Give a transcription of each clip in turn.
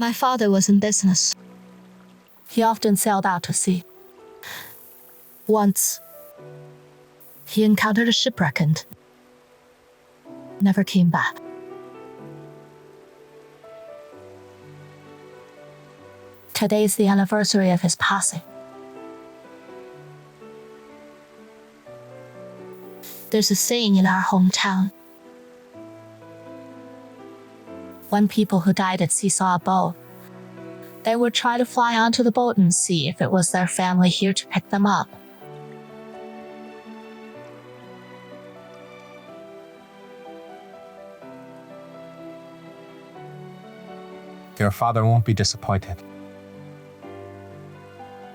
My father was in business. He often sailed out to sea. Once, he encountered a shipwreck and never came back. Today is the anniversary of his passing. There's a saying in our hometown. When people who died at sea saw a boat, they would try to fly onto the boat and see if it was their family here to pick them up. Your father won't be disappointed.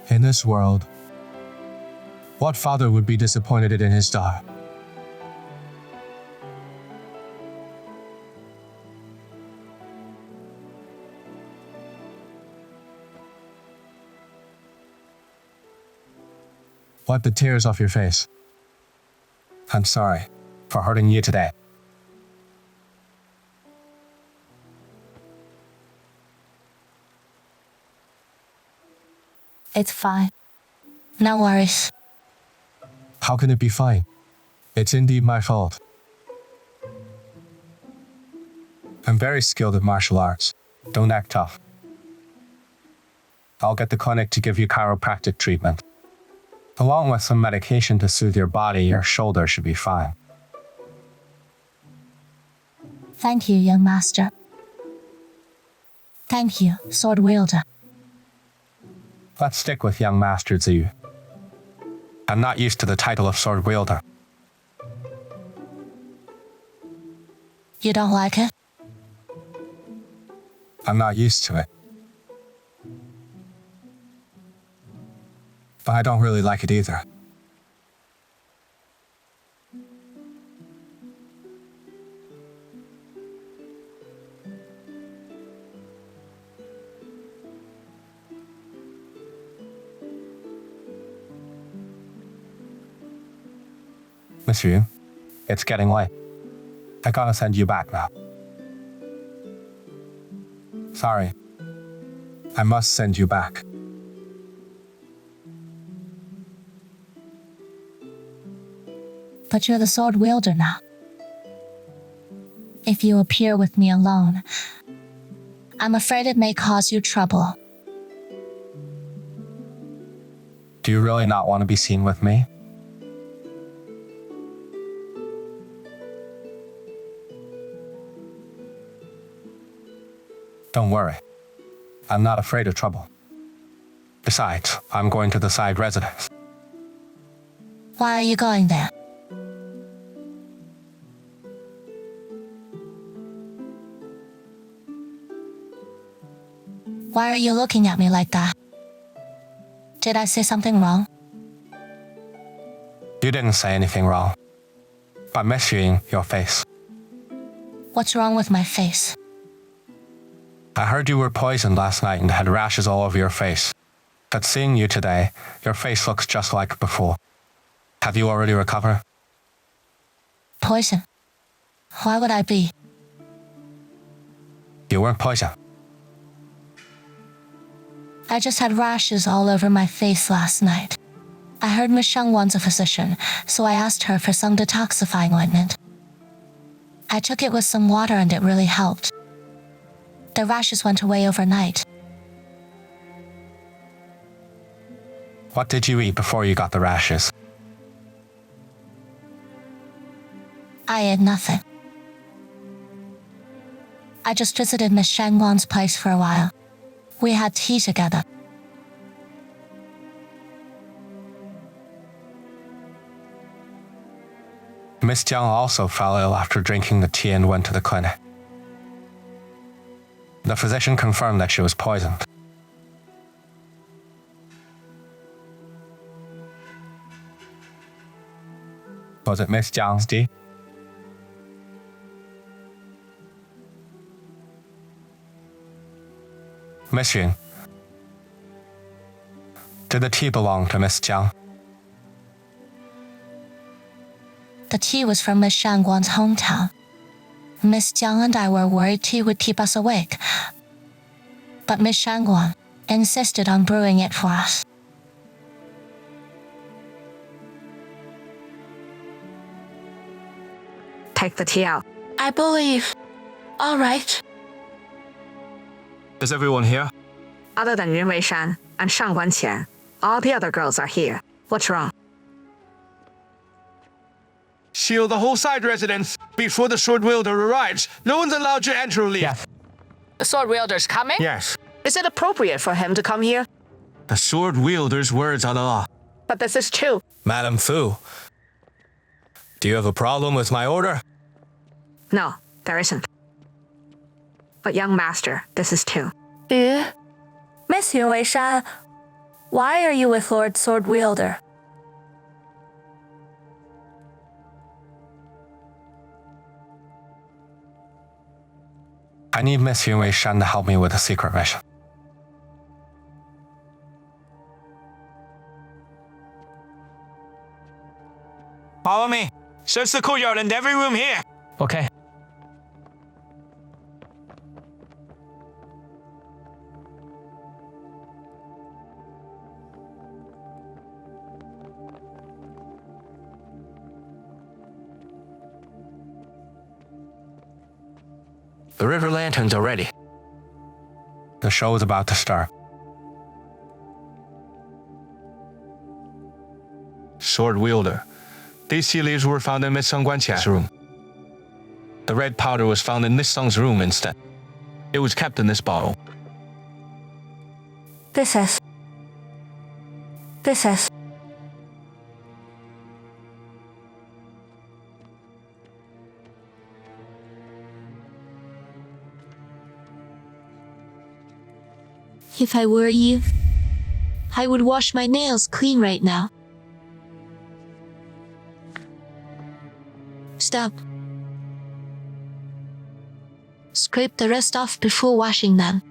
In this world, what father would be disappointed in his daughter? Wipe the tears off your face. I'm sorry for hurting you today. It's fine. No worries. How can it be fine? It's indeed my fault. I'm very skilled at martial arts. Don't act tough. I'll get the clinic to give you chiropractic treatment. Along with some medication to soothe your body, your shoulder should be fine. Thank you, young master. Thank you, sword wielder. Let's stick with Young Master Ziyu. I'm not used to the title of sword wielder. You don't like it? I'm not used to it. But I don't really like it either. Miss Yu, it's getting late. I gotta send you back now. Sorry. I must send you back. But you're the sword wielder now. If you appear with me alone, I'm afraid it may cause you trouble. Do you really not want to be seen with me? Don't worry. I'm not afraid of trouble. Besides, I'm going to the side residence. Why are you going there? Why are you looking at me like that? Did I say something wrong? You didn't say anything wrong. But measuring your face. What's wrong with my face? I heard you were poisoned last night and had rashes all over your face. But seeing you today, your face looks just like before. Have you already recovered? Poison? Why would I be? You weren't poisoned. I just had rashes all over my face last night. I heard Miss Shangwan's a physician, so I asked her for some detoxifying ointment. I took it with some water and it really helped. The rashes went away overnight. What did you eat before you got the rashes? I ate nothing. I just visited Miss Shangwan's place for a while. We had tea together. Miss Jiang also fell ill after drinking the tea and went to the clinic. The physician confirmed that she was poisoned. Was it Miss Jiang's tea? Miss Yun, did the tea belong to Miss Jiang? The tea was from Miss Shangguan's hometown. Miss Jiang and I were worried tea would keep us awake. but Miss Shangguan insisted on brewing it for us. Take the tea out. I believe. All right. Is everyone here? Other than Yun Weishan and Shang Guanqian, all the other girls are here. What's wrong? Shield the whole side residence. Before the sword wielder arrives, no one's allowed to enter or leave. Yes. The sword wielder's coming? Yes. Is it appropriate for him to come here? The sword wielder's words are the law. But this is true. Madam Fu, do you have a problem with my order? No, there isn't. But young master, this is too. Miss Yun Weishan, why are you with Lord Sword Wielder? I need Miss Yun Weishan to help me with a secret mission. Follow me. Search the courtyard and every room here. Okay. The river lanterns are ready. The show is about to start. Sword wielder. These tea leaves were found in Miss Song Guanqian's room. The red powder was found in this Song's room instead. It was kept in this bottle. This is. If I were you, I would wash my nails clean right now. Stop. Scrape the rest off before washing them.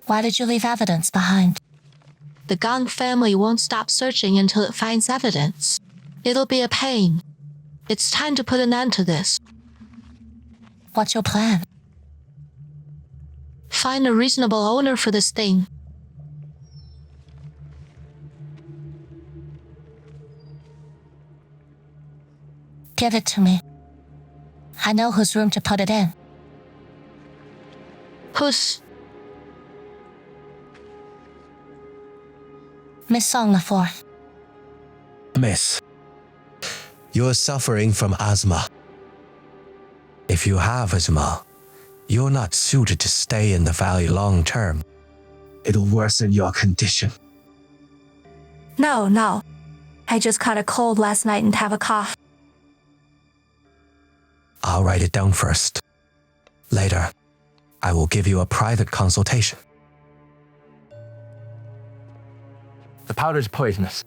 Why did you leave evidence behind? The Gong family won't stop searching until it finds evidence. It'll be a pain. It's time to put an end to this. What's your plan? Find a reasonable owner for this thing. Give it to me. I know whose room to put it in. Whose? Miss Song the Fourth. Miss, you're suffering from asthma. If you have asthma, you're not suited to stay in the valley long term. It'll worsen your condition. No. I just caught a cold last night and have a cough. I'll write it down first. Later, I will give you a private consultation. The powder's poisonous.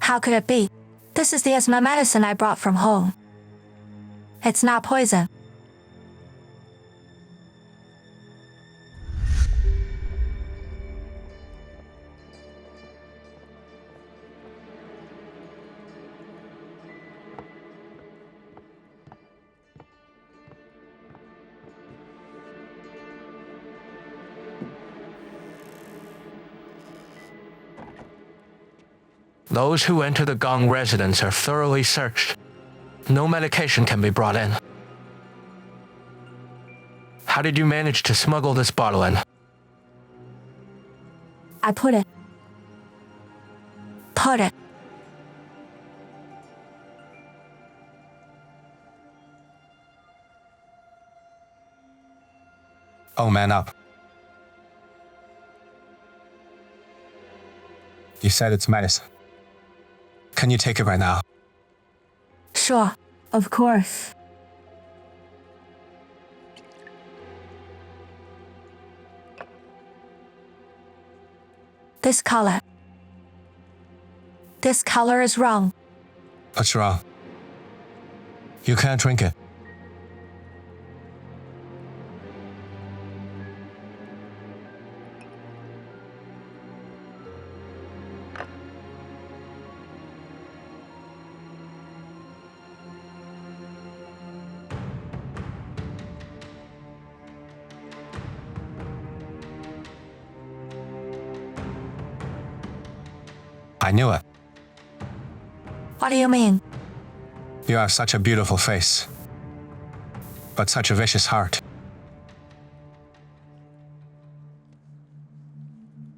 How could it be? This is the asthma medicine I brought from home. It's not poison. Those who enter the Gong residence are thoroughly searched. No medication can be brought in. How did you manage to smuggle this bottle in? I put it. Oh, man up. You said it's medicine. Can you take it right now? Sure, of course. This color. This color is wrong. What's wrong? You can't drink it. I knew it. What do you mean? You have such a beautiful face, but such a vicious heart.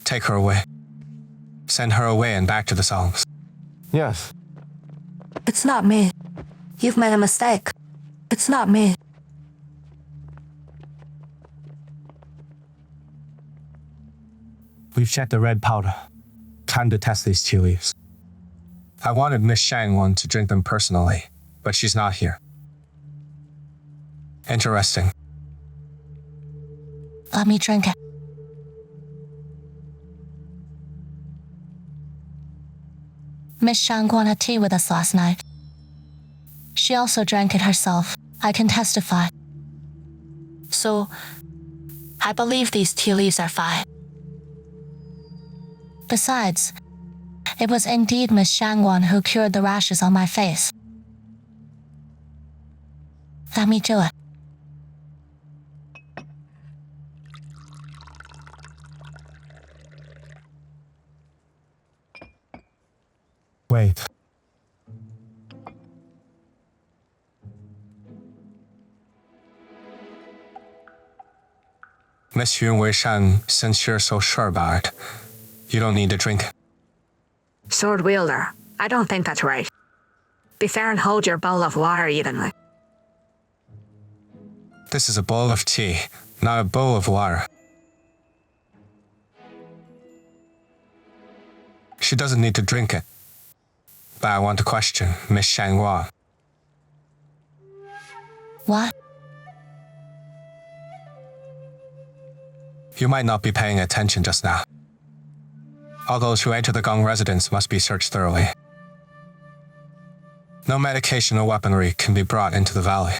Take her away. Send her away and back to the songs. Yes. It's not me. You've made a mistake. It's not me. We've checked the red powder. Time to test these tea leaves. I wanted Miss Shangwan to drink them personally, but she's not here. Interesting. Let me drink it. Miss Shangguan had tea with us last night. She also drank it herself. I can testify. So, I believe these tea leaves are fine. Besides, it was indeed Miss Shangguan who cured the rashes on my face. Let me do it. Wait. Miss Yun Weishan, since you're so sure about it, you don't need to drink. Sword wielder, I don't think that's right. Be fair and hold your bowl of water evenly. This is a bowl of tea, not a bowl of water. She doesn't need to drink it. But I want to question Miss Shangguan. What? You might not be paying attention just now. All those who enter the Gong residence must be searched thoroughly. No medication or weaponry can be brought into the valley.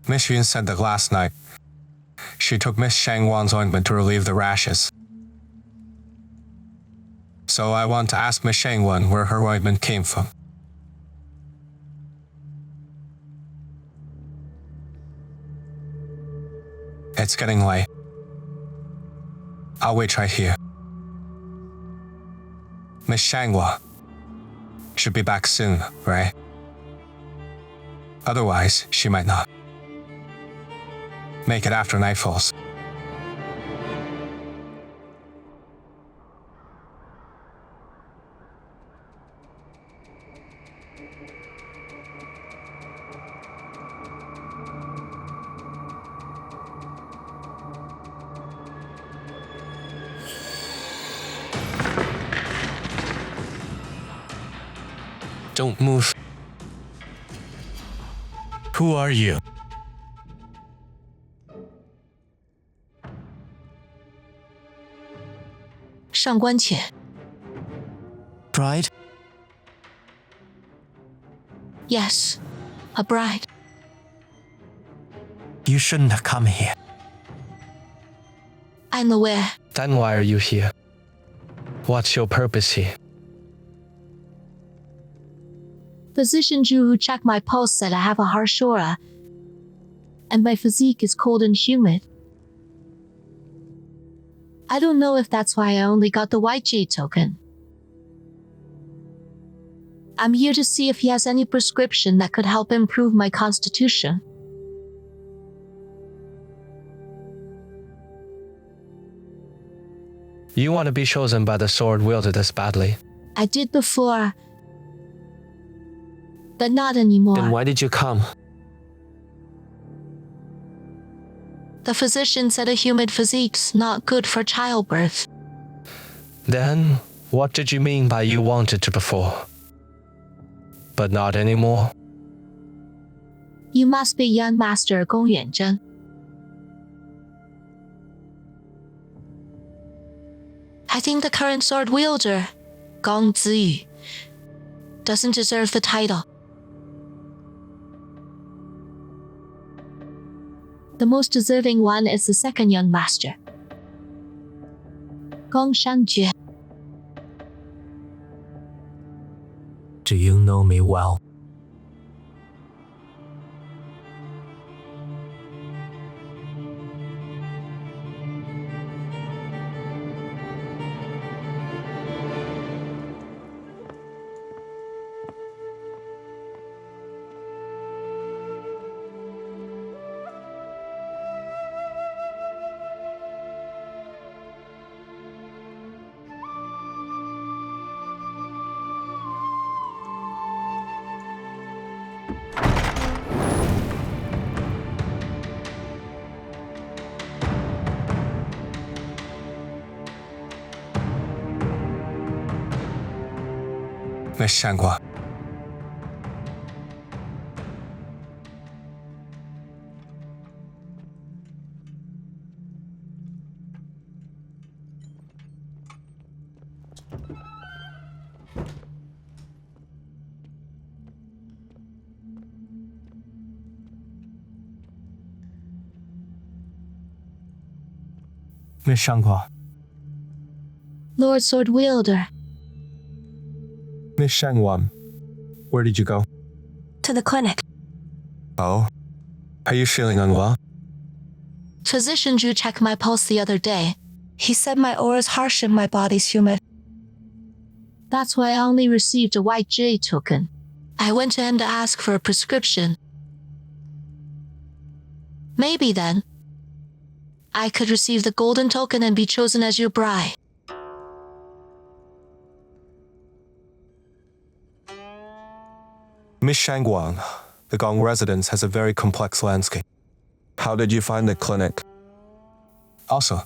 Miss Yun said that last night, she took Miss Shangguan's ointment to relieve the rashes. So I want to ask Miss Shangguan where her ointment came from. It's getting late. I'll wait right here. Miss Shangguan should be back soon, right? Otherwise, she might not. Make it after night falls. Don't move. Who are you? Bride? Yes, a bride. You shouldn't have come here. I'm aware. Then why are you here? What's your purpose here? Physician Zhu who checked my pulse said I have a harsh aura, and my physique is cold and humid. I don't know if that's why I only got the iQIYI token. I'm here to see if he has any prescription that could help improve my constitution. You want to be chosen by the sword wielder this badly? I did before, but not anymore. Then why did you come? The physician said a humid physique's not good for childbirth. Then, what did you mean by you wanted to before, but not anymore? You must be Young Master Gong Ziyu. I think the current sword wielder, Gong Ziyu, doesn't deserve the title. The most deserving one is the second young master, Gong Ziyu. Do you know me well? Miss Shangguan. Miss Shangguan. Lord Sword Wielder. Miss Shangguan, where did you go? To the clinic. Oh? Are you feeling unwell? Physician Zhu checked my pulse the other day. He said my aura's harsh and my body's humid. That's why I only received a white J token. I went to him to ask for a prescription. Maybe then, I could receive the golden token and be chosen as your bride. Miss Shangguan, the Gong residence has a very complex landscape. How did you find the clinic? Also,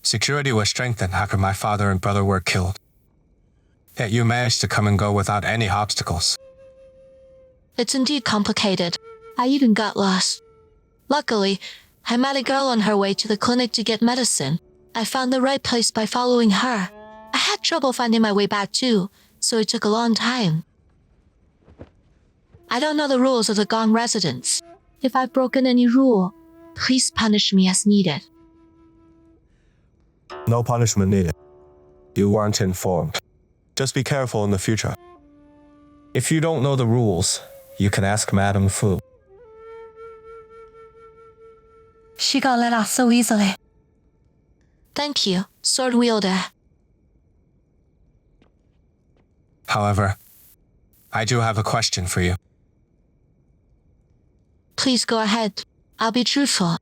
security was strengthened after my father and brother were killed. Yet you managed to come and go without any obstacles. It's indeed complicated. I even got lost. Luckily, I met a girl on her way to the clinic to get medicine. I found the right place by following her. I had trouble finding my way back too, so it took a long time. I don't know the rules of the Gong residence. If I've broken any rule, please punish me as needed. No punishment needed. You weren't informed. Just be careful in the future. If you don't know the rules, you can ask Madame Fu. She got let off so easily. Thank you, Sword Wielder. However, I do have a question for you. Please go ahead. I'll be truthful.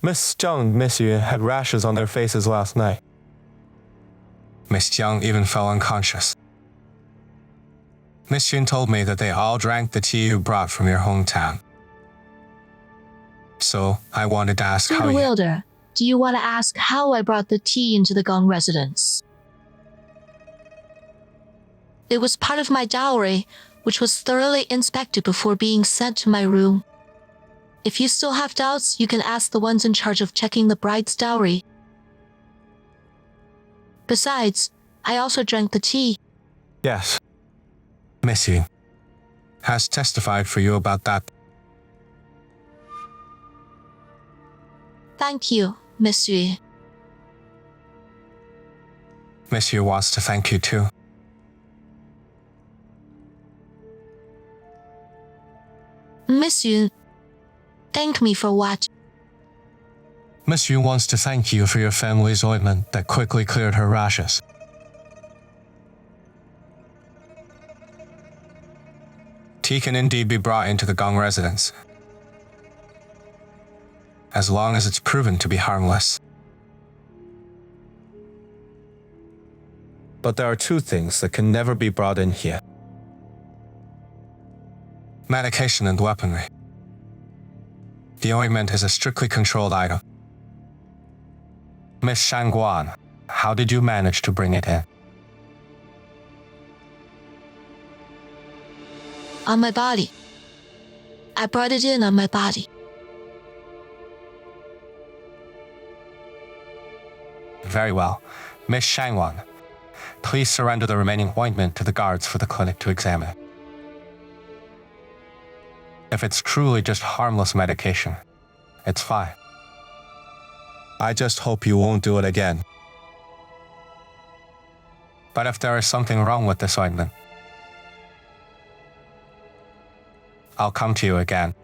Miss Zhang, Miss Yu had rashes on their faces last night. Miss Jiang even fell unconscious. Miss Yun told me that they all drank the tea you brought from your hometown. So, I wanted to ask how Sword you... Wielder, do you want to ask how I brought the tea into the Gong residence? It was part of my dowry, which was thoroughly inspected before being sent to my room. If you still have doubts, you can ask the ones in charge of checking the bride's dowry. Besides, I also drank the tea. Yes. Miss Yu has testified for you about that. Thank you, Miss Yu. Miss Yu wants to thank you too. Miss Yu, thank me for what? Miss Yu wants to thank you for your family's ointment that quickly cleared her rashes. Tea can indeed be brought into the Gong residence, as long as it's proven to be harmless. But there are two things that can never be brought in here. Medication and weaponry. The ointment is a strictly controlled item. Miss Shangguan, how did you manage to bring it in? On my body. I brought it in on my body. Very well. Miss Shangguan, please surrender the remaining ointment to the guards for the clinic to examine. If it's truly just harmless medication, It's fine. I just hope you won't do it again. But if there is something wrong with this ointment, I'll come to you again.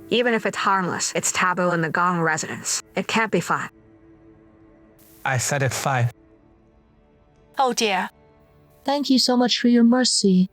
Even if it's harmless, it's taboo in the Gong residence. It can't be fine. I said it's fine. Oh dear. Thank you so much for your mercy.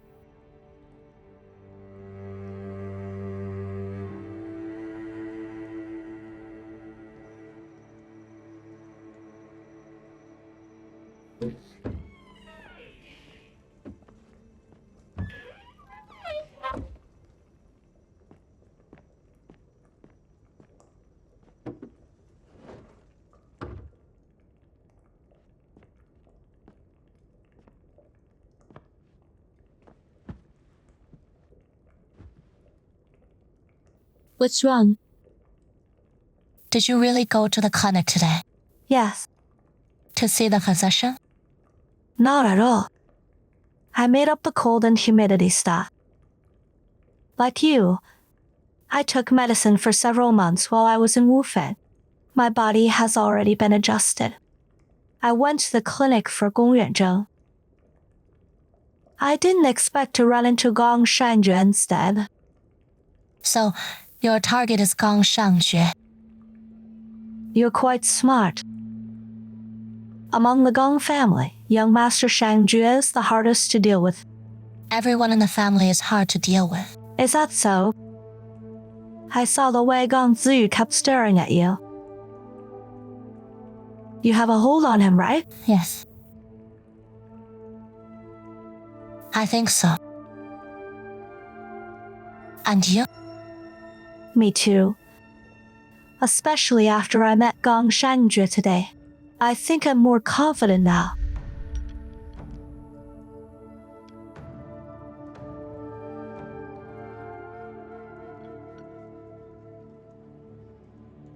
What's wrong? Did you really go to the clinic today? Yes, To see the physician? not at all. I made up the cold and humidity stuff. Like you, I took medicine for several months while I was in Wufan. My body has already been adjusted. I went to the clinic for Gong Yuanzheng. I didn't expect to run into Gong Shanjue instead. So, your target is Gong Shangjue. You're quite smart. Among the Gong family, Young Master Shangjue is the hardest to deal with. Everyone in the family is hard to deal with. Is that so? I saw the way Gong Ziyu kept staring at you. You have a hold on him, right? Yes. I think so. And you? Me too. Especially after I met Gong Shanjue today. I think I'm more confident now.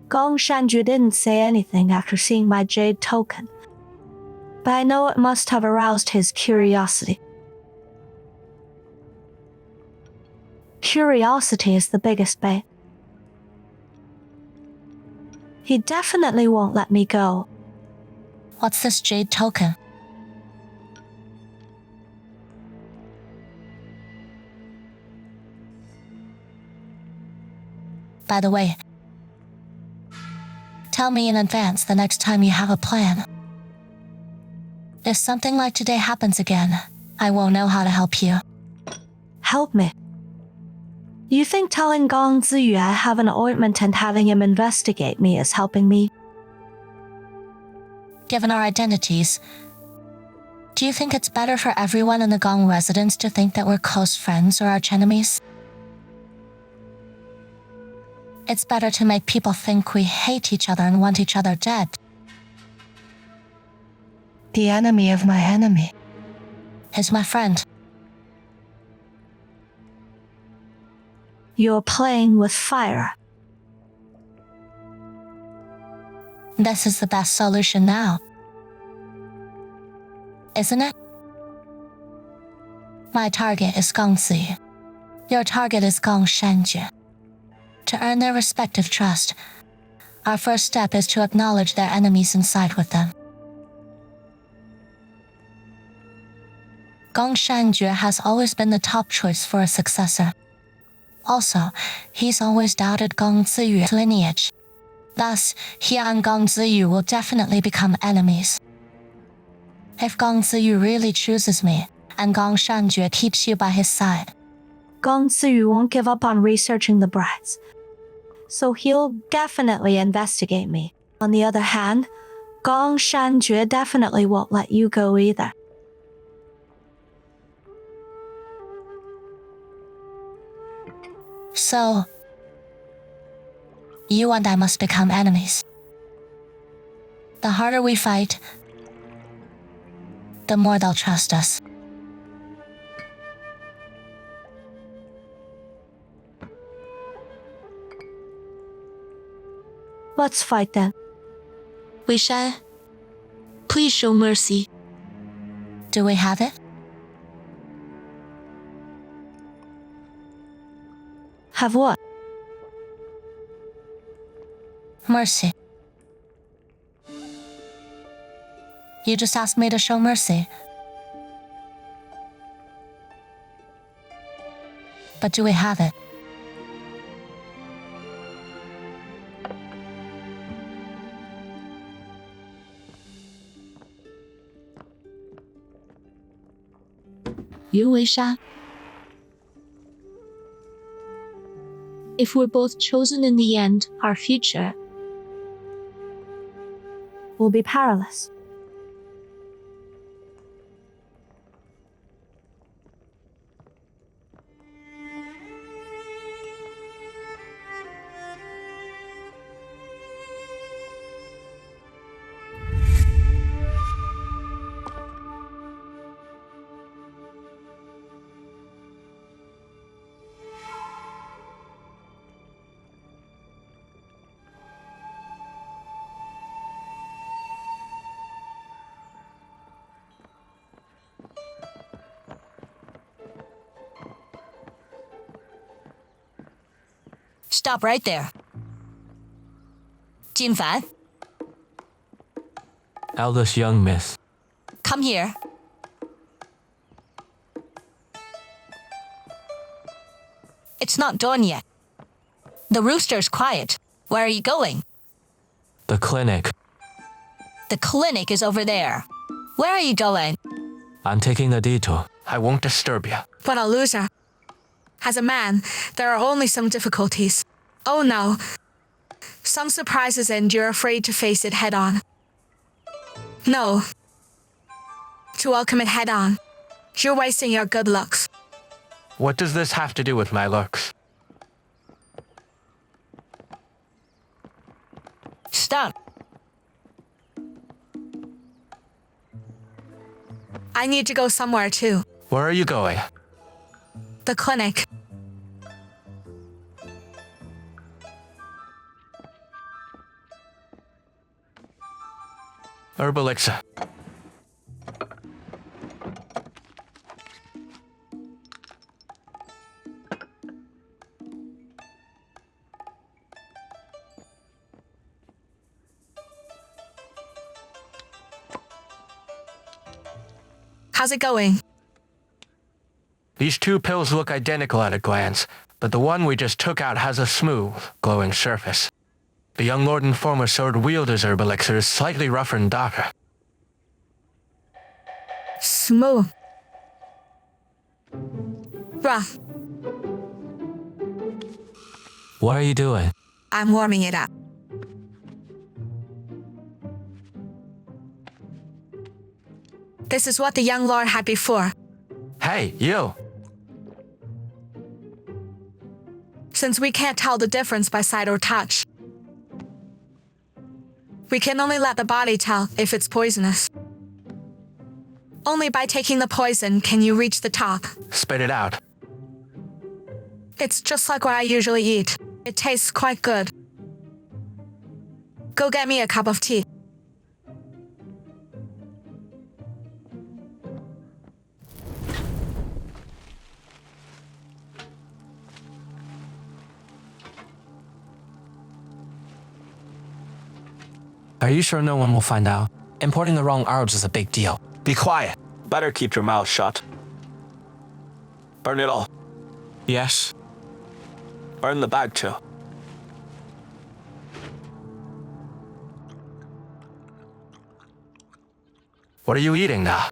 Gong Shanjue didn't say anything after seeing my jade token, but I know it must have aroused his curiosity. Curiosity is the biggest bait. He definitely won't let me go. What's this jade token? By the way, tell me in advance the next time you have a plan. If something like today happens again, I won't know how to help you. Help me. You think telling Gong Ziyu I have an ointment and having him investigate me is helping me? Given our identities, do you think it's better for everyone in the Gong residence to think that we're close friends or archenemies? It's better to make people think we hate each other and want each other dead. The enemy of my enemy. Is my friend. You're playing with fire. This is the best solution now. Isn't it? My target is Gong Ziyu. Your target is Gong Shanjue. To earn their respective trust, our first step is to acknowledge their enemies and side with them. Gong Shanjue has always been the top choice for a successor. Also, he's always doubted Gong Ziyu's lineage. Thus, he and Gong Ziyu will definitely become enemies. If Gong Ziyu really chooses me, and Gong Shanjue keeps you by his side, Gong Ziyu won't give up on researching the brides, so he'll definitely investigate me. On the other hand, Gong Shanjue definitely won't let you go either. So, you and I must become enemies. The harder we fight, the more they'll trust us. Let's fight then. Weishan, please show mercy. Do we have it? Have what? Mercy. You just asked me to show mercy. But do we have it? Yun Weishan. If we're both chosen in the end, our future Will be perilous. Stop right there. Jin Fan, Eldest young miss. come here. It's not dawn yet. The rooster's quiet. Where are you going? The clinic. The clinic is over there. Where are you going? I'm taking the detour. I won't disturb you. What a loser. As a man, there are only some difficulties. Oh no. Some surprises and you're afraid to face it head on. No. To welcome it head on. You're wasting your good looks. What does this have to do with my looks? Stop. I need to go somewhere too. Where are you going? The clinic. Herb elixir. How's it going? These two pills look identical at a glance, but the one we just took out has a smooth, glowing surface. The young lord and former sword wielder's herb elixir is slightly rougher and darker. Smooth. Rough. What are you doing? I'm warming it up. This is what the young lord had before. Hey, you! Since we can't tell the difference by sight or touch, we can only let the body tell if it's poisonous. Only by taking the poison can you reach the top. Spit it out. It's just like what I usually eat. It tastes quite good. Go get me a cup of tea. Are you sure no one will find out? Importing the wrong herbs is a big deal. Be quiet. Better keep your mouth shut. Burn it all. Yes. Burn the bag too. What are you eating now?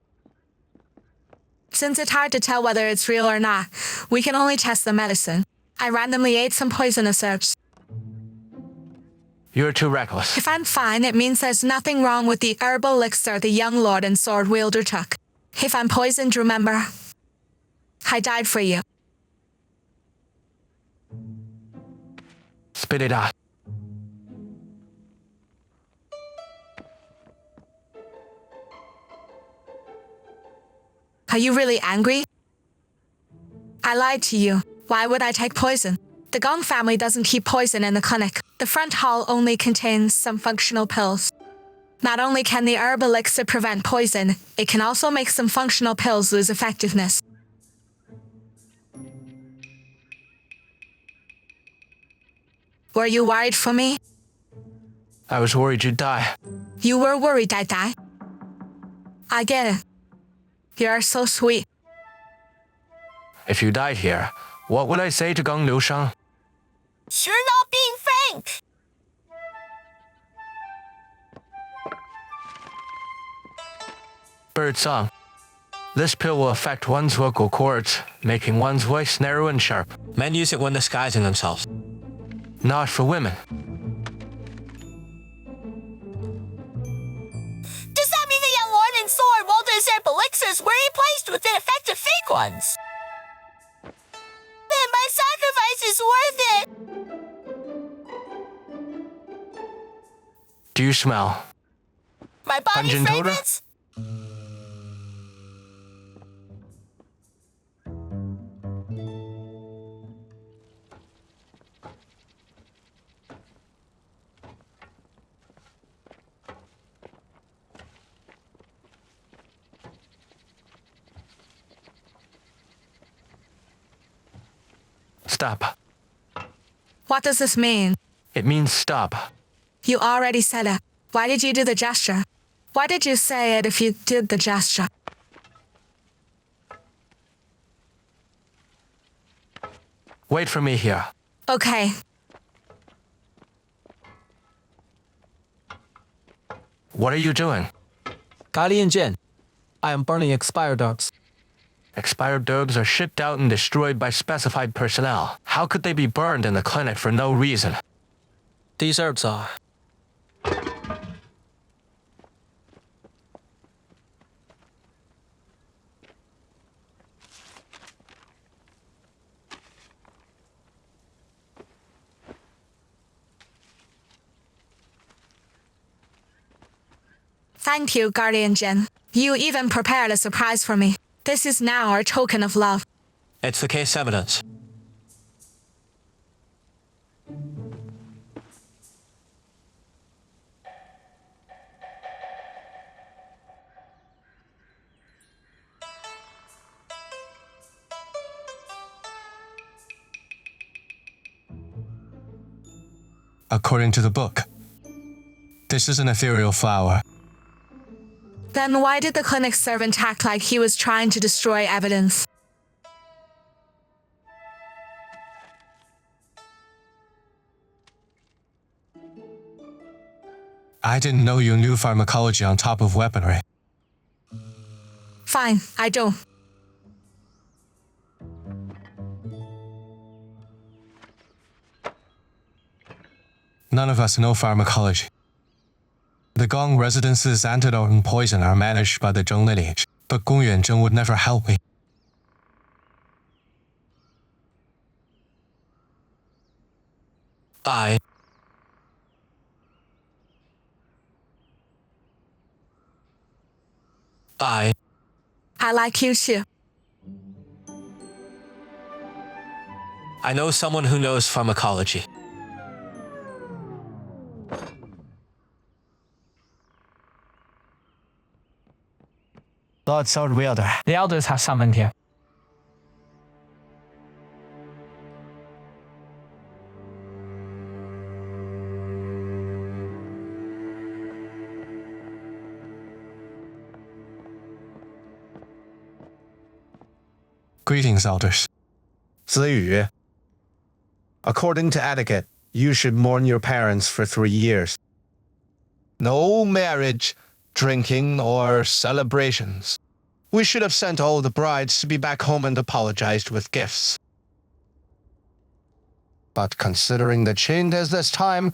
Since it's hard to tell whether it's real or not, we can only test the medicine. I randomly ate some poisonous herbs. You're too reckless. If I'm fine, it means there's nothing wrong with the herbal elixir the young lord and sword wielder took. If I'm poisoned, remember, I died for you. Spit it out. Are you really angry? I lied to you. Why would I take poison? The Gong family doesn't keep poison in the clinic. The front hall only contains some functional pills. Not only can the herb elixir prevent poison, it can also make some functional pills lose effectiveness. Were you worried for me? I was worried you'd die. You were worried I'd die? I get it. You're so sweet. If you died here, what would I say to Gong Liushang? You're not being frank. Bird song. This pill will affect one's vocal cords, making one's voice narrow and sharp. Men use it when disguising themselves. Not for women. Does that mean the young lord and sword well deserved elixirs were replaced with ineffective fake ones? Then my sacrifice is worth it. Do you smell? My body Pungent odor? fragrance? Stop. What does this mean? It means stop. You already said it. Why did you do the gesture? Why did you say it if you did the gesture? Wait for me here. Okay. What are you doing? Guardian Jin, I am burning expired herbs. Expired herbs are shipped out and destroyed by specified personnel. How could they be burned in the clinic for no reason? These herbs are. Thank you, Guardian Jin. You even prepared a surprise for me. This is now our token of love. It's the case evidence. According to the book, this is an ethereal flower. Then why did the clinic servant act like he was trying to destroy evidence? I didn't know you knew pharmacology on top of weaponry. Fine, I don't. None of us know pharmacology. The Gong residence's antidote and poison are managed by the Zheng lineage, but Gong Yuanzheng would never help me. I like you too. I know someone who knows pharmacology. Lord Sword Wielder. The elders have summoned you. Greetings, elders. Ziyu, according to etiquette, you should mourn your parents for 3 years. No marriage, drinking, or celebrations. We should have sent all the brides to be back home and apologized with gifts. But considering the change is this time,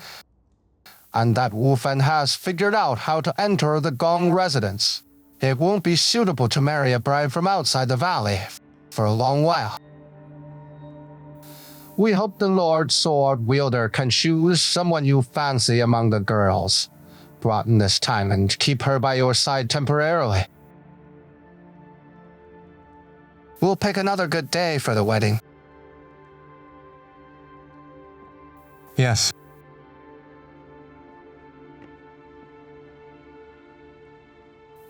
and that Wu Fan has figured out how to enter the Gong residence, it won't be suitable to marry a bride from outside the valley for a long while. We hope the Lord Sword Wielder can choose someone you fancy among the girls brought in this time and keep her by your side temporarily. We'll pick another good day for the wedding. Yes.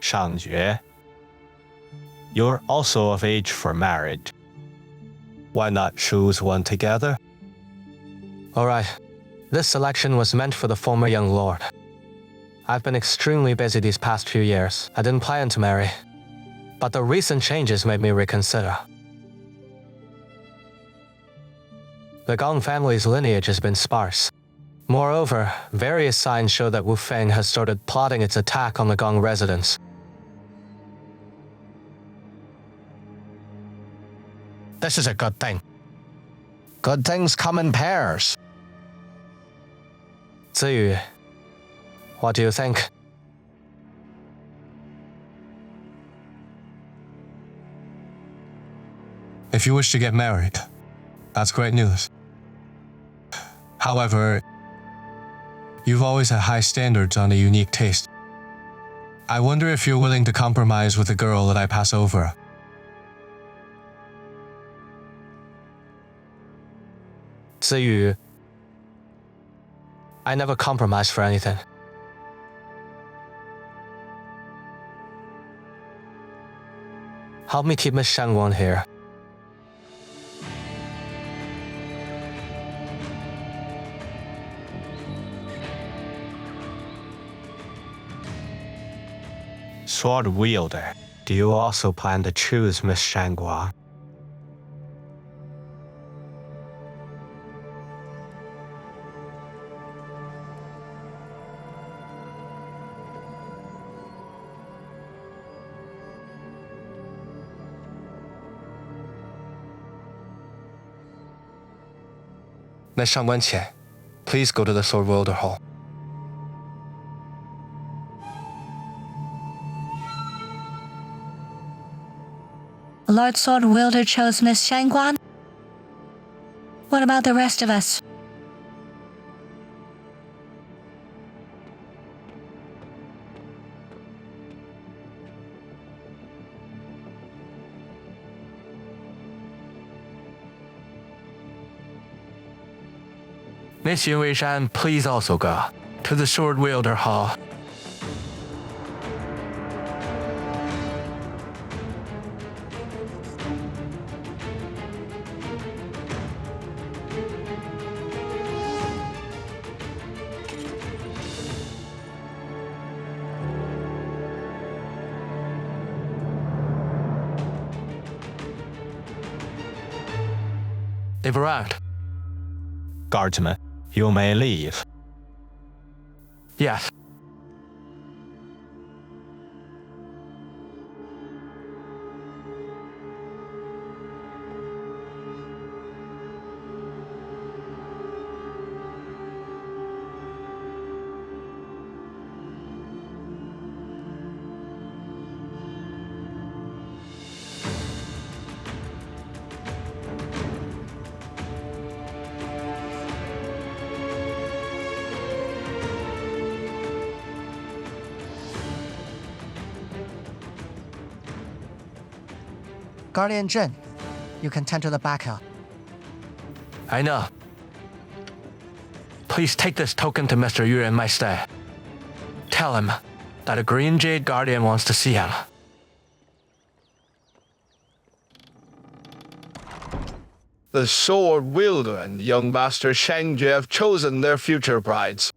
Shangjue, you're also of age for marriage. Why not choose one together? All right, This selection was meant for the former young lord. I've been extremely busy these past few years. I didn't plan to marry. But the recent changes made me reconsider. The Gong family's lineage has been sparse. Moreover, various signs show that Wu Feng has started plotting its attack on the Gong residence. This is a good thing. Good things come in pairs. Ziyu, what do you think? If you wish to get married, that's great news. However, you've always had high standards on a unique taste. I wonder if you're willing to compromise with the girl that I pass over. Ziyu, I never compromise for anything. Help me keep Miss Shangguan here. Sword wielder, do you also plan to choose Miss Shangguan? Miss Shangguan Qian, please go to the Sword Wielder Hall. Lord Sword Wielder chose Miss Shangguan? What about the rest of us? Miss Yun Weishan, please also go to the Sword Wielder Hall. They've arrived. Guardsman, you may leave. Yes. Guardian Zhen, you can tend to the back hill. I know. Please take this token to Mr. Yu in my stead. Tell him that a Green Jade Guardian wants to see him. The sword wielder and young Master Shangji have chosen their future brides.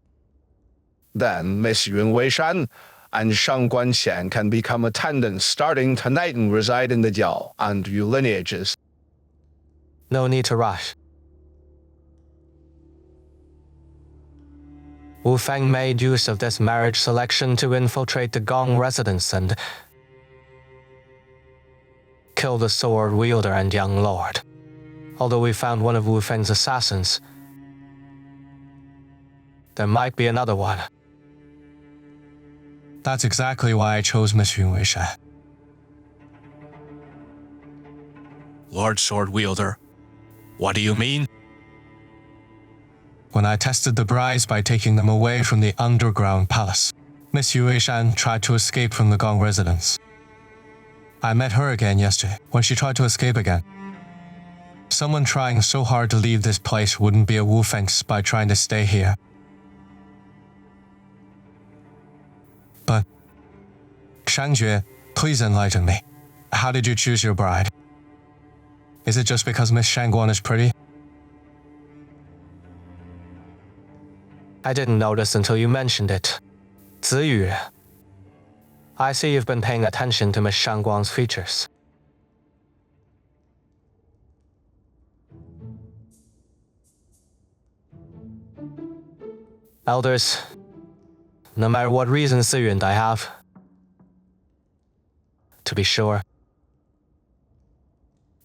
Then Miss Yun Weishan and Shangguan Xian can become attendants starting tonight and reside in the Jiao and Yu lineages. No need to rush. Wu Feng made use of this marriage selection to infiltrate the Gong residence and kill the sword wielder and young lord. Although we found one of Wu Feng's assassins, there might be another one. That's exactly why I chose Miss Yun Weishan. Lord Sword Wielder, what do you mean? When I tested the brides by taking them away from the underground palace, Miss Yun Weishan tried to escape from the Gong residence. I met her again yesterday when she tried to escape again. Someone trying so hard to leave this place wouldn't be a Wu Feng spy trying to stay here. But, Shangjue, please enlighten me. How did you choose your bride? Is it just because Miss Shangguan is pretty? I didn't notice until you mentioned it. Ziyu. I see you've been paying attention to Miss Shangguang's features. Elders, no matter what reason Ziyu and I have, to be sure,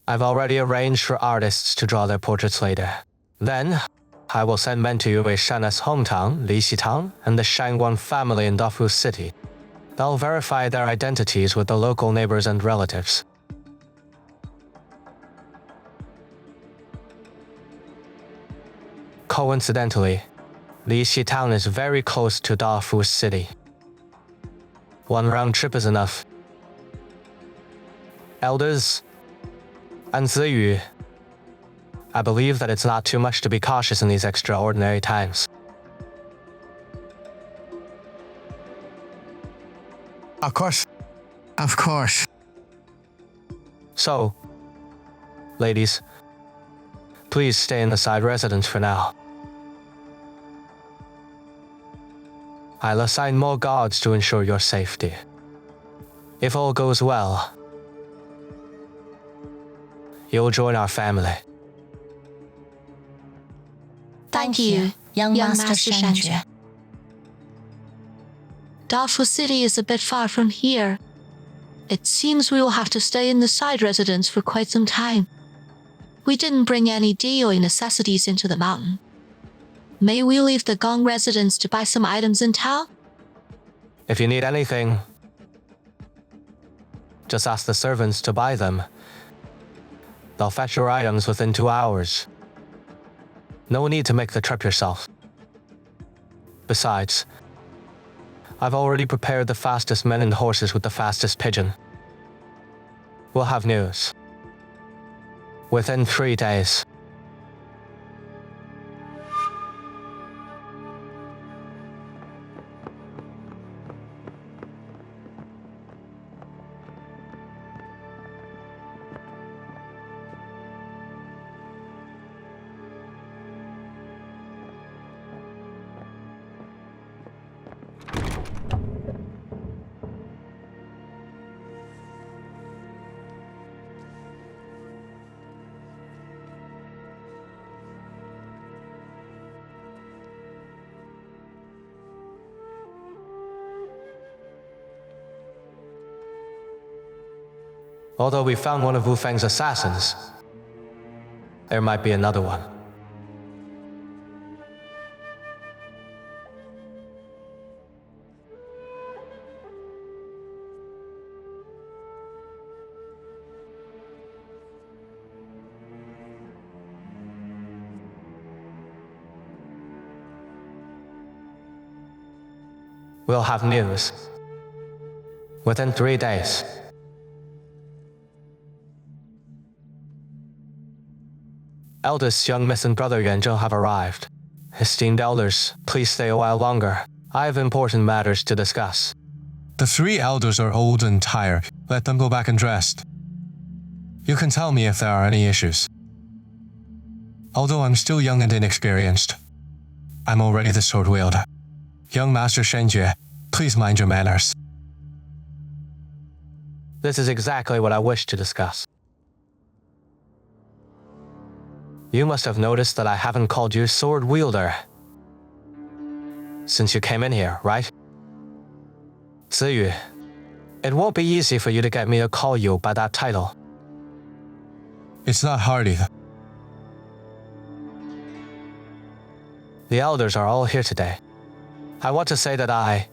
I've already arranged for artists to draw their portraits later. Then, I will send men to Yu Weishan's hometown, Lixitown, and the Shangguang family in Dafu City. They'll verify their identities with the local neighbors and relatives. Coincidentally, Lixitown is very close to Dafu City. One round trip is enough. Elders, and Ziyu, I believe that it's not too much to be cautious in these extraordinary times. Of course. Of course. So, ladies, please stay in the side residence for now. I'll assign more guards to ensure your safety. If all goes well, you'll join our family. Thank you, Young Master Shen. Dafu City is a bit far from here. It seems we will have to stay in the side residence for quite some time. We didn't bring any daily necessities into the mountain. May we leave the Gong residence to buy some items in town? If you need anything, just ask the servants to buy them. They'll fetch your items within 2 hours. No need to make the trip yourself. Besides, I've already prepared the fastest men and horses with the fastest pigeon. We'll have news within 3 days. Although we found one of Wu Feng's assassins, there might be another one. We'll have news within 3 days. Eldest Young Miss and Brother Yuanzhou have arrived. Esteemed elders, please stay a while longer. I have important matters to discuss. The 3 elders are old and tired. Let them go back and rest. You can tell me if there are any issues. Although I'm still young and inexperienced, I'm already the sword wielder. Young Master Shenjue, please mind your manners. This is exactly what I wish to discuss. You must have noticed that I haven't called you sword wielder since you came in here, right? Ziyu, it won't be easy for you to get me to call you by that title. It's not hard either. The elders are all here today. I want to say that I,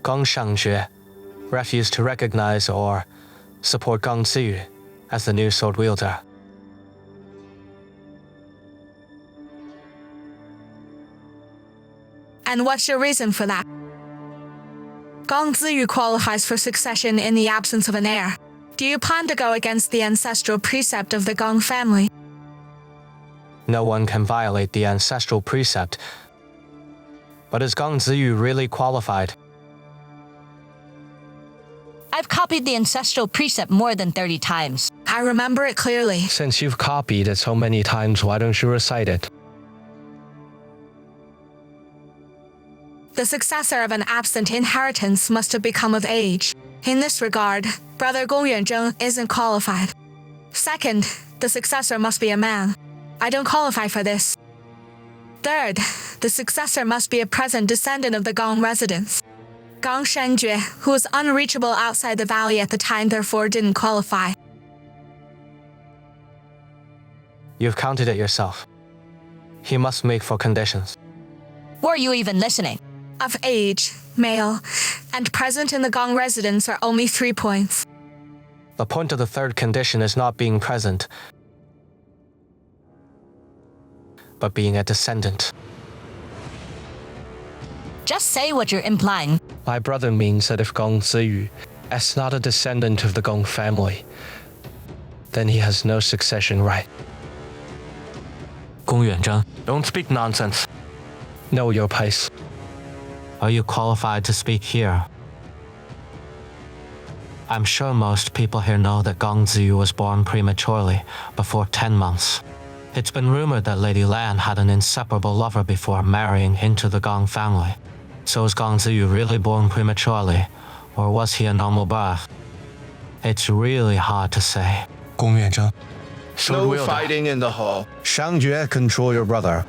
Gong Shangxue, refuse to recognize or support Gong Ziyu as the new sword wielder. And what's your reason for that? Gong Ziyu qualifies for succession in the absence of an heir. Do you plan to go against the ancestral precept of the Gong family? No one can violate the ancestral precept. But is Gong Ziyu really qualified? I've copied the ancestral precept more than 30 times. I remember it clearly. Since you've copied it so many times, why don't you recite it? The successor of an absent inheritance must have become of age. In this regard, Brother Gong Yuanzheng isn't qualified. Second, the successor must be a man. I don't qualify for this. Third, the successor must be a present descendant of the Gong residents. Gong Shenjue, who was unreachable outside the valley at the time, therefore didn't qualify. You've counted it yourself. He must make for conditions. Were you even listening? Of age, male, and present in the Gong residence are only 3 points. The point of the third condition is not being present, but being a descendant. Just say what you're implying. My brother means that if Gong Ziyu is not a descendant of the Gong family, then he has no succession right. Gong Yuanzheng, Don't speak nonsense. Know your place. are you qualified to speak here? I'm sure most people here know that Gong Ziyu was born prematurely, before 10 months. It's been rumored that Lady Lan had an inseparable lover before marrying into the Gong family. So is Gong Ziyu really born prematurely, or was he a normal birth? It's really hard to say. 公远征 Sword No wielder. fighting in the hall. Shangjue, control your brother.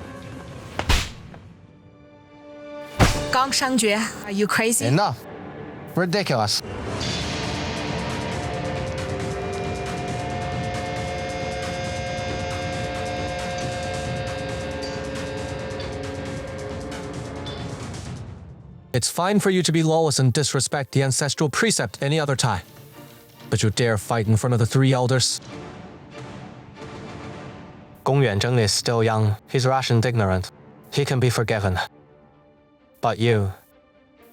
Gong Shangjue, are you crazy? Enough. Ridiculous. It's fine for you to be lawless and disrespect the ancestral precept any other time. But you dare fight in front of the 3 elders? Gong Yuanzheng is still young. He's rash and ignorant. He can be forgiven. But you,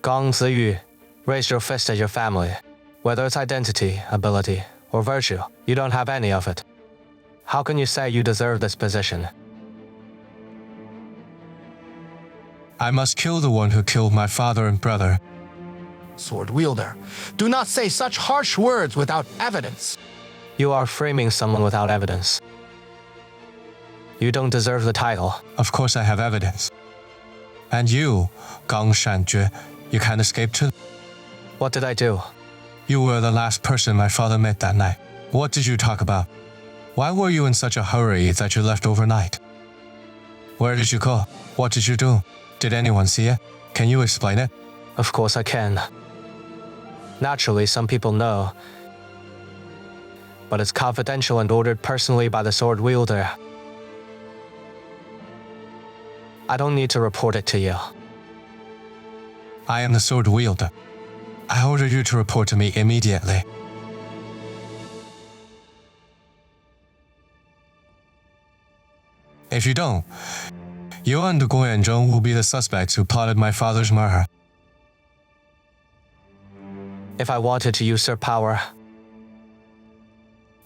Gong Ziyu, raised your fist at your family. Whether it's identity, ability, or virtue, you don't have any of it. How can you say you deserve this position? I must kill the one who killed my father and brother. Sword wielder, do not say such harsh words without evidence. You are framing someone without evidence. You don't deserve the title. Of course I have evidence. And you, Gong Shanjue, you can't escape too. What did I do? You were the last person my father met that night. What did you talk about? Why were you in such a hurry that you left overnight? Where did you go? What did you do? Did anyone see it? Can you explain it? Of course I can. Naturally, some people know. But it's confidential and ordered personally by the sword wielder. I don't need to report it to you. I am the sword wielder. I order you to report to me immediately. If you don't, you and Gong Yuanzheng will be the suspects who plotted my father's murder. If I wanted to usurp power,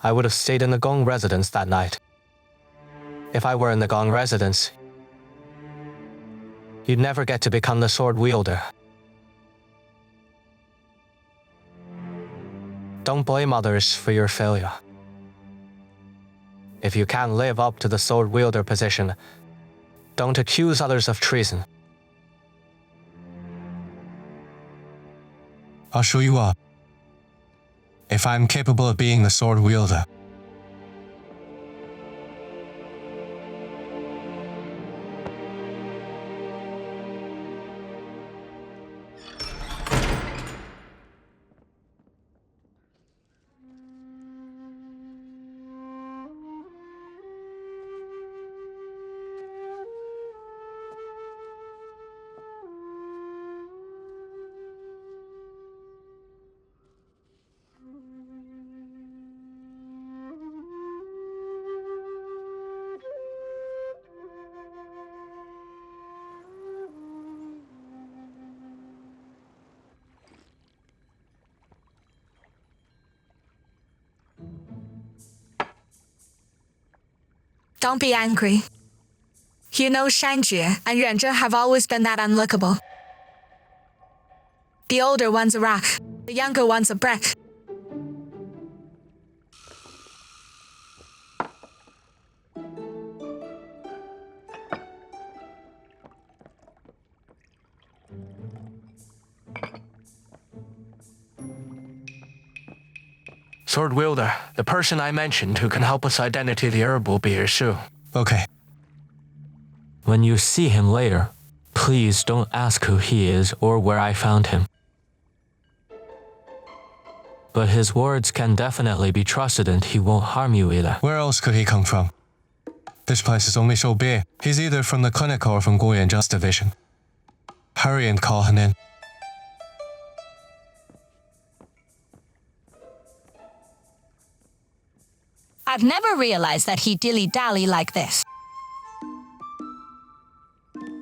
I would have stayed in the Gong residence that night. If I were in the Gong residence, you'd never get to become the sword wielder. Don't blame others for your failure. If you can't live up to the sword wielder position, don't accuse others of treason. I'll show you up. If I'm capable of being the sword wielder. Don't be angry. You know Shanjue and Yuanzheng have always been that unlookable. The older one's a rock, the younger one's a brick. Sword wielder, the person I mentioned who can help us identity the herb will be here soon. Okay. When you see him later, please don't ask who he is or where I found him. But his words can definitely be trusted and he won't harm you either. Where else could he come from? This place is only so big. He's either from the clinic or from Guo Yanzhang's division. Hurry and call him in. I've never realized that he dilly-dally like this.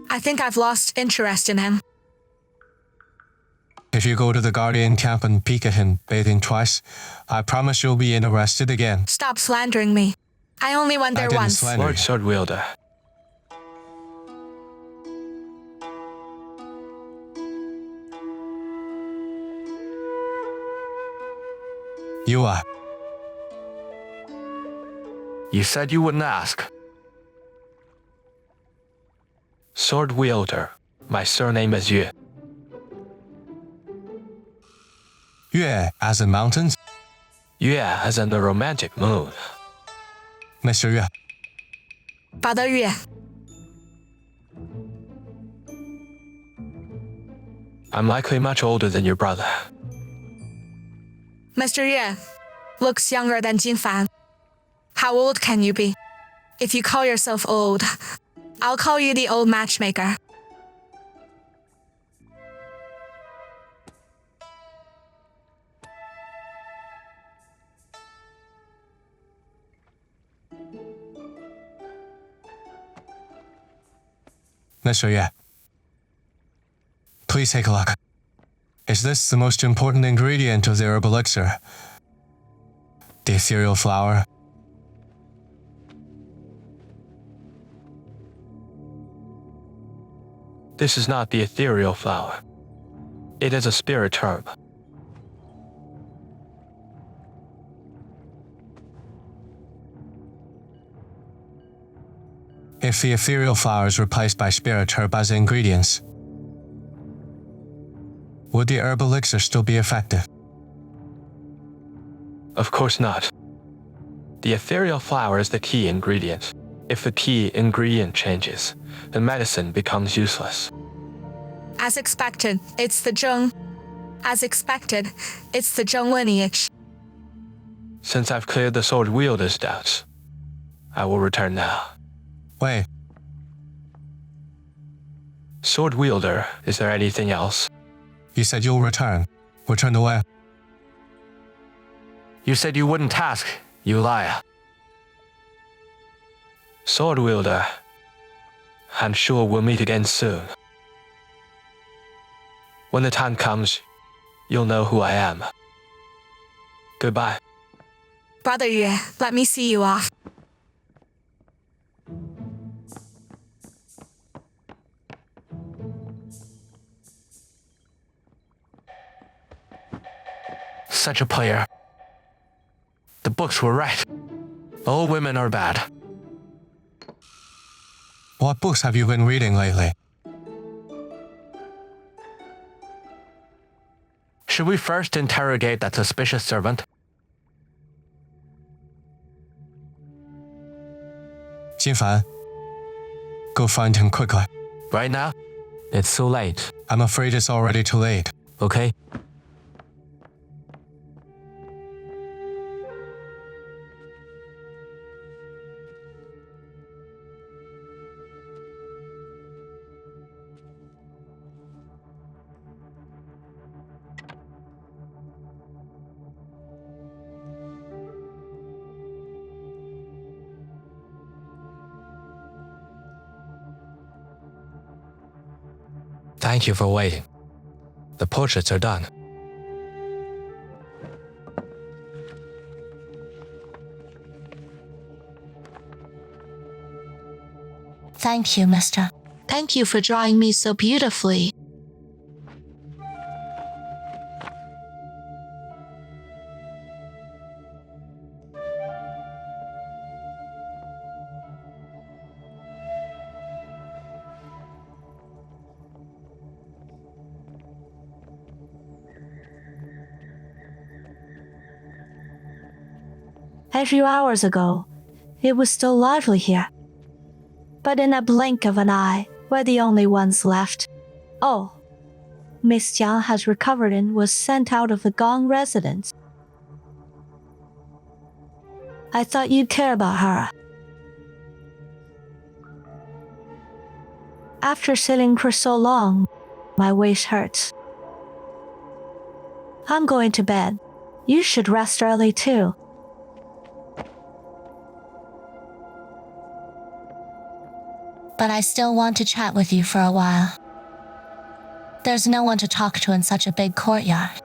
I think I've lost interest in him. If you go to the Guardian camp and peek at him bathing twice, I promise you'll be interested again. Stop slandering me. I only went there once. Lord Sword wielder. You are. You said you wouldn't ask. Sword wielder. My surname is Yue. Yue, as in mountains? Yue, as in the romantic moon. Mr. Yue. Father Yue. I'm likely much older than your brother. Mr. Yue looks younger than Jinfan. How old can you be? If you call yourself old, I'll call you the old matchmaker. Mr. Yue. Please take a look. Is this the most important ingredient of the herb elixir? The ethereal flower? This is not the ethereal flower. It is a spirit herb. If the ethereal flower is replaced by spirit herb as ingredients, would the herb elixir still be effective? Of course not. The ethereal flower is the key ingredient. If the key ingredient changes, the medicine becomes useless. As expected, it's the Zheng. As expected, it's the Zheng lineage. Since I've cleared the sword wielder's doubts, I will return now. Wait. Sword wielder, is there anything else? You said you'll return. Return to where? You said you wouldn't ask, you liar. Sword wielder, I'm sure we'll meet again soon. When the time comes, you'll know who I am. Goodbye. Brother Yue, let me see you off. Such a player. The books were right. All women are bad. What books have you been reading lately? Should we first interrogate that suspicious servant? Jinfan, go find him quickly. Right now? It's so late. I'm afraid it's already too late. Okay? Thank you for waiting. The portraits are done. Thank you, mister. Thank you for drawing me so beautifully. A few hours ago, it was still lively here. But in a blink of an eye, we're the only ones left. Oh, Miss Jiang has recovered and was sent out of the Gong residence. I thought you'd care about her. After sitting for so long, my waist hurts. I'm going to bed. You should rest early too. But I still want to chat with you for a while. There's no one to talk to in such a big courtyard.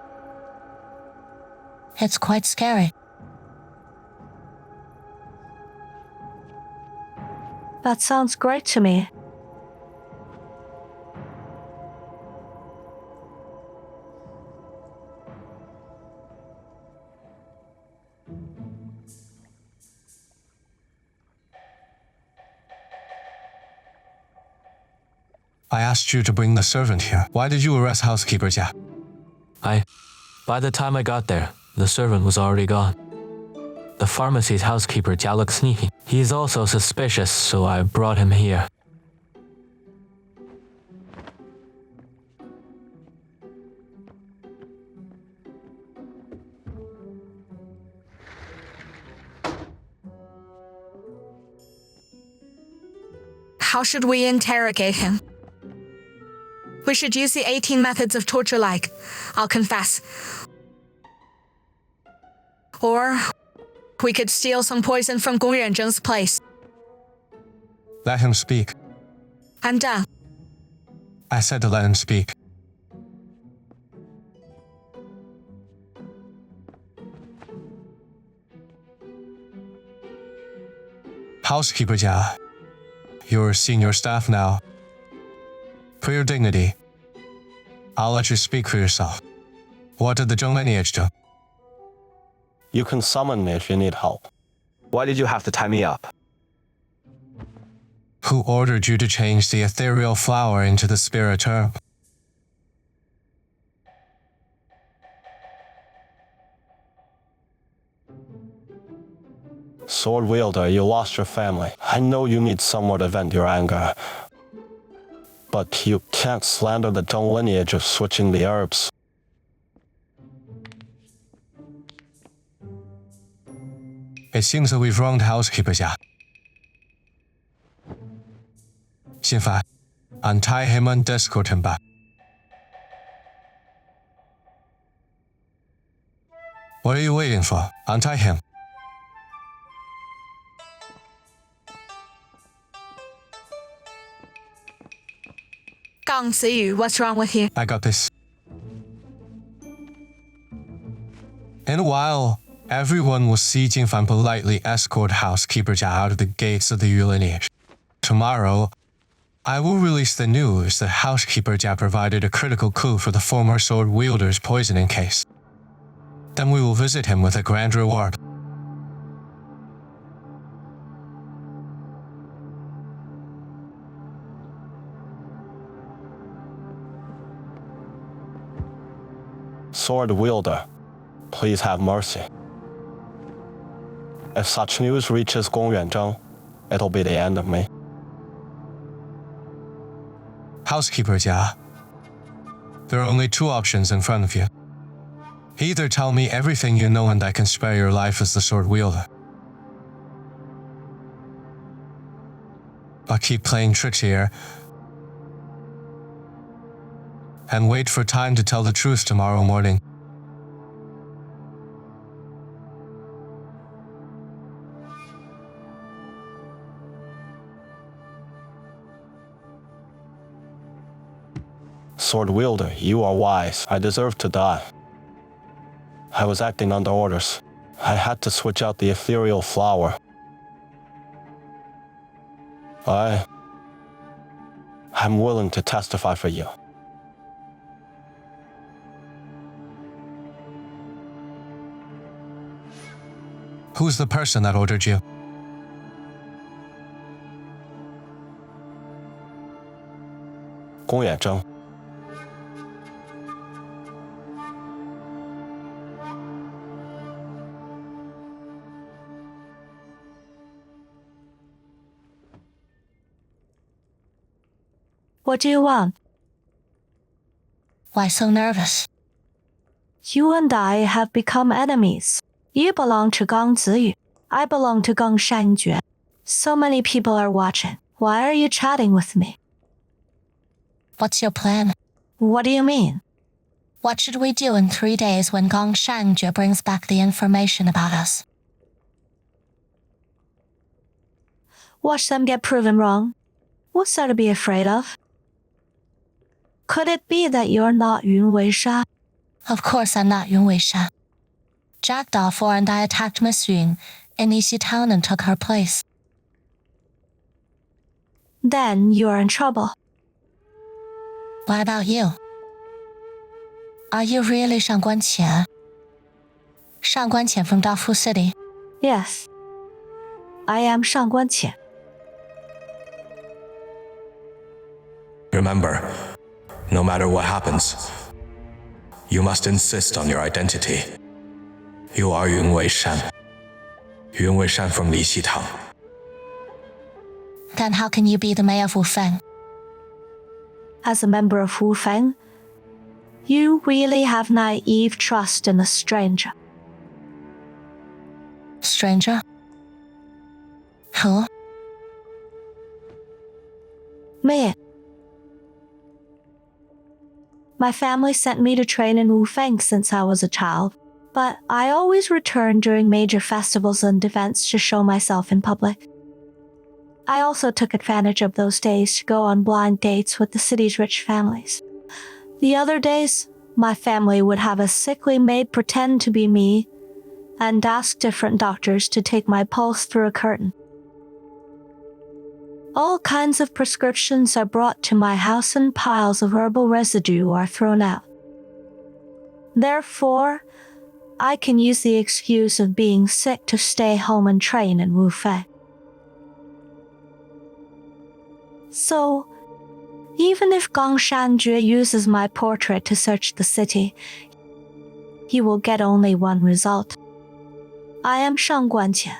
It's quite scary. That sounds great to me. I asked you to bring the servant here. Why did you arrest housekeeper Jia? By the time I got there, the servant was already gone. The pharmacy's housekeeper Jia looks sneaky. He's also suspicious, so I brought him here. How should we interrogate him? We should use the 18 methods of torture like, I'll confess. Or we could steal some poison from Gong Yuanzheng's place. Let him speak. I'm done. I said to let him speak. Housekeeper Jia, you're senior staff now. For your dignity, I'll let you speak for yourself. What did the Zheng lineage do? You can summon me if you need help. Why did you have to tie me up? Who ordered you to change the ethereal flower into the spirit herb? Sword wielder, you lost your family. I know you need somewhere to vent your anger. But you can't slander the Zheng lineage of switching the herbs. It seems that we've wronged housekeeper Jia. Xinfan, untie him and escort him back. What are you waiting for? Untie him. Gong Ziyu, what's wrong with you? I got this. In a while, everyone will see Jinfan politely escort housekeeper Jia out of the gates of the Yu lineage. Tomorrow, I will release the news that housekeeper Jia provided a critical clue for the former sword wielder's poisoning case. Then we will visit him with a grand reward. Sword wielder, please have mercy. If such news reaches Gong Yuanzheng, it'll be the end of me. Housekeeper Jia, there are only two options in front of you. Either tell me everything you know and I can spare your life as the sword wielder. But keep playing tricks here and wait for time to tell the truth tomorrow morning. Sword wielder, you are wise. I deserve to die. I was acting under orders. I had to switch out the ethereal flower. I'm willing to testify for you. Who's the person that ordered you? Gong Yuanzheng. What do you want? Why so nervous? You and I have become enemies. You belong to Gong Ziyu. I belong to Gong Shanjue. So many people are watching. Why are you chatting with me? What's your plan? What do you mean? What should we do in 3 days when Gong Shanjue brings back the information about us? Watch them get proven wrong. What's there to be afraid of? Could it be that you're not Yun Weishan? Of course I'm not Yun Weishan. Jack Dafor and I attacked Miss Yun in Yixi Town and took her place. Then you're in trouble. What about you? Are you really Shang Guanqian? Shang Guanqian from Dafu City? Yes. I am Shang Guanqian. Remember, no matter what happens, you must insist on your identity. You are Yun Weishan. Yun Weishan from Lixi Town. Then how can you be the mayor of Wufeng? As a member of Wufeng, you really have naive trust in a stranger. Stranger? Who? Me. My family sent me to train in Wufeng since I was a child, but I always returned during major festivals and events to show myself in public. I also took advantage of those days to go on blind dates with the city's rich families. The other days, my family would have a sickly maid pretend to be me and ask different doctors to take my pulse through a curtain. All kinds of prescriptions are brought to my house and piles of herbal residue are thrown out. Therefore, I can use the excuse of being sick to stay home and train in Wufeng. So, even if Gong Shanjue uses my portrait to search the city, he will get only one result. I am Shang Guanqian,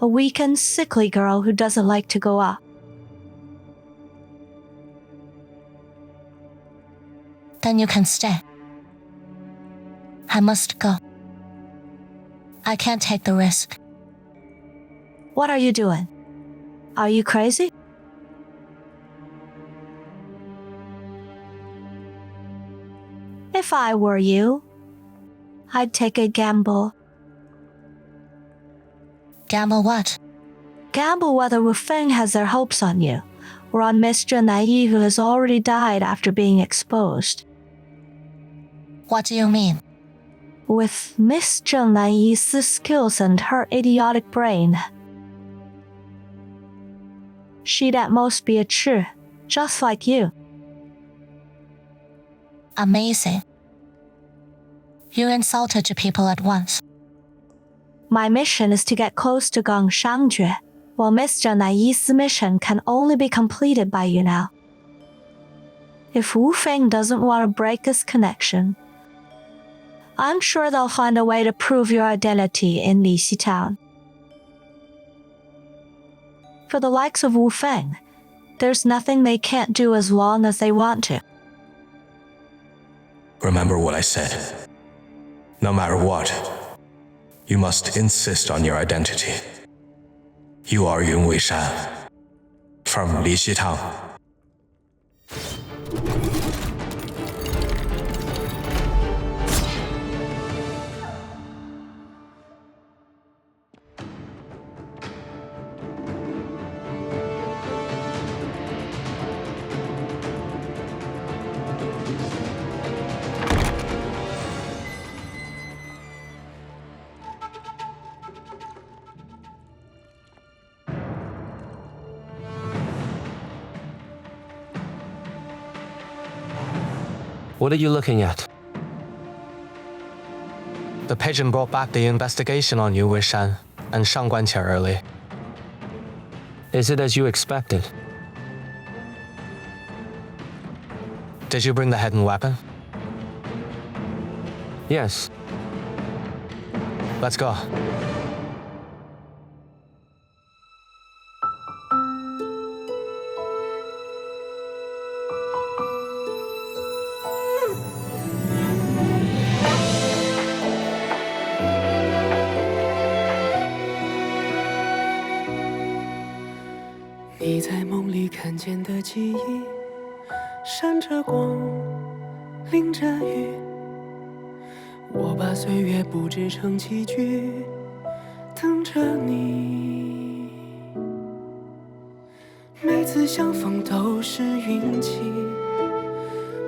a weak and sickly girl who doesn't like to go out. Then you can stay. I must go. I can't take the risk. What are you doing? Are you crazy? If I were you, I'd take a gamble. Gamble what? Gamble whether Wufeng has their hopes on you, or on Miss Zhang Linghe who has already died after being exposed. What do you mean? With Miss Zhang Linghe's skills and her idiotic brain, she'd at most be a Chi, just like you. Amazing. You insulted two people at once. My mission is to get close to Gong Shanjue, while Miss Zhang Linghe's mission can only be completed by you now. If Wufeng doesn't want to break this connection, I'm sure they'll find a way to prove your identity in Lixi Town. For the likes of Wufeng, there's nothing they can't do as long as they want to. Remember what I said. No matter what, you must insist on your identity. You are Yun Weishan from Lixi Town. What are you looking at? The pigeon brought back the investigation on Yu Weishan and Shang Guanqian early. Is it as you expected? Did you bring the hidden weapon? Yes. Let's go. 间的记忆，闪着光，淋着雨。我把岁月布置成棋局，等着你。每次相逢都是运气，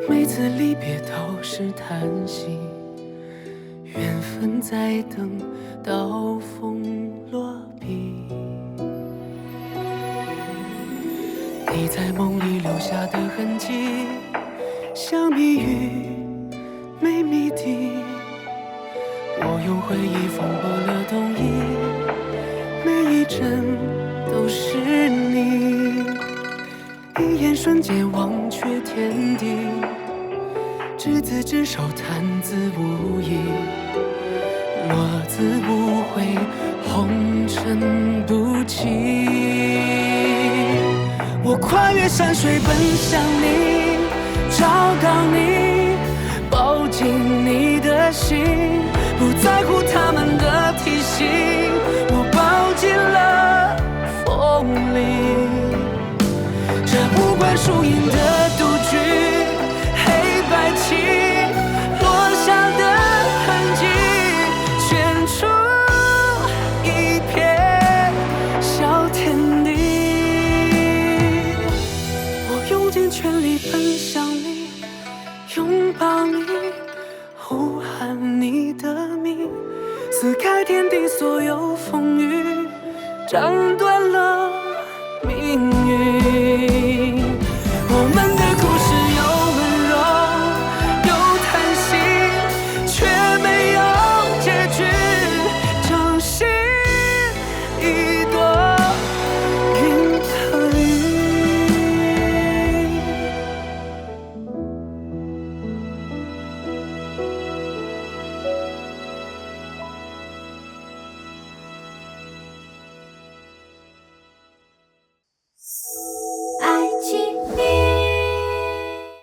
每次离别都是叹息。缘分在等到风落笔。你在梦里留下的痕迹，像谜语没谜底。我用回忆缝过了冬衣，每一针都是你。一眼瞬间忘却天地，执子之手，弹字无意，落字无悔，红尘不弃。我跨越山水奔向你，找到你，抱紧你的心，不在乎他们的提醒，我抱紧了风铃。这无关输赢的赌局，黑白棋落下的痕迹，圈出一片小天地。我用尽全力奔向你，拥抱你，呼喊你的名，撕开天地所有风雨，斩断了命运。我们的故事有